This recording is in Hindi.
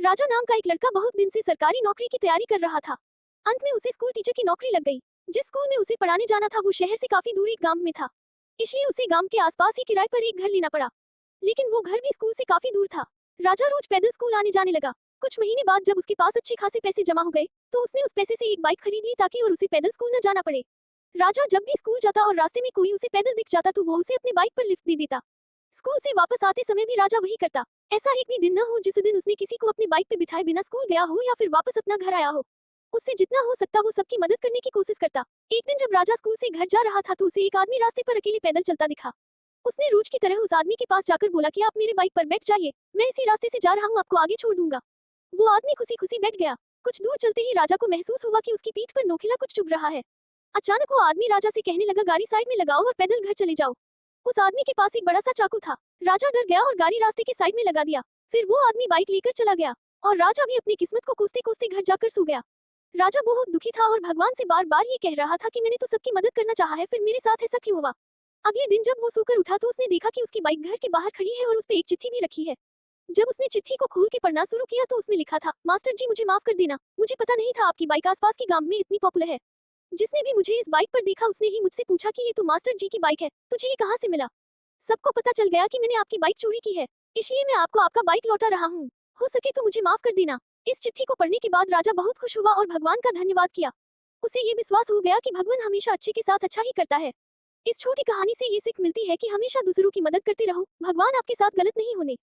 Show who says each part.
Speaker 1: राजा नाम का एक लड़का बहुत दिन से सरकारी नौकरी की तैयारी कर रहा था। अंत में उसे स्कूल टीचर की नौकरी लग गई। जिस स्कूल में उसे पढ़ाने जाना था वो शहर से काफी दूर एक गांव में था, इसलिए उसे गांव के आसपास ही किराए पर एक घर लेना पड़ा। लेकिन वो घर भी स्कूल से काफी दूर था। राजा रोज पैदल स्कूल आने जाने लगा। कुछ महीने बाद जब उसके पास अच्छे खासे पैसे जमा हो गए तो उसने उस पैसे से एक बाइक खरीद ली ताकि और उसे पैदल स्कूल न जाना पड़े। राजा जब भी स्कूल जाता और रास्ते में कोई उसे पैदल दिख जाता तो वो उसे अपनी बाइक पर लिफ्ट दे देता। स्कूल से वापस आते समय भी राजा वही करता। ऐसा एक भी दिन न हो जिस दिन उसने किसी को अपनी बाइक पे बिठाए बिना स्कूल गया हो या फिर वापस अपना घर आया हो। उससे जितना हो सकता वो सबकी मदद करने की कोशिश करता। एक दिन जब राजा स्कूल से घर जा रहा था तो उसे एक आदमी रास्ते पर अकेले पैदल चलता दिखा। उसने रोज की तरह उस आदमी के पास जाकर बोला कि आप मेरे बाइक पर बैठ जाइए, मैं इसी रास्ते से जा रहा हूँ, आपको आगे छोड़ दूंगा। वो आदमी खुशी खुशी बैठ गया। कुछ दूर चलते ही राजा को महसूस हुआ कि उसकी पीठ पर नोखिला कुछ चुभ रहा है। अचानक वो आदमी राजा से कहने लगा, गाड़ी साइड में लगाओ और पैदल घर चले जाओ। उस आदमी के पास एक बड़ा सा चाकू था। राजा डर गया और गाड़ी रास्ते के साइड में लगा दिया। फिर वो आदमी बाइक लेकर चला गया और राजा भी अपनी किस्मत को कोसते कोसते घर जाकर सो गया। राजा बहुत दुखी था और भगवान से बार बार ये कह रहा था कि मैंने तो सबकी मदद करना चाहा है, फिर मेरे साथ ऐसा क्यों हुआ। अगले दिन जब वो सोकर उठा तो उसने देखा कि उसकी बाइक घर के बाहर खड़ी है और उस पे एक चिट्ठी भी रखी है। जब उसने चिट्ठी को खोल के पढ़ना शुरू किया तो उसमें लिखा था, मास्टर जी मुझे माफ कर देना, मुझे पता नहीं था आपकी बाइक आसपास के गांव में इतनी पॉपुलर है। जिसने भी मुझे इस बाइक पर देखा उसने ही मुझसे पूछा कि ये तो मास्टर जी की बाइक है, तुझे ये कहाँ से मिला। सबको पता चल गया कि मैंने आपकी बाइक चोरी की है, इसलिए मैं आपको आपका बाइक लौटा रहा हूँ। हो सके तो मुझे माफ कर देना। इस चिट्ठी को पढ़ने के बाद राजा बहुत खुश हुआ और भगवान का धन्यवाद किया। उसे ये विश्वास हो गया कि भगवान हमेशा अच्छे के साथ अच्छा ही करता है। इस छोटी कहानी से ये सीख मिलती है कि हमेशा दूसरों की मदद करते रहो, भगवान आपके साथ गलत नहीं होने।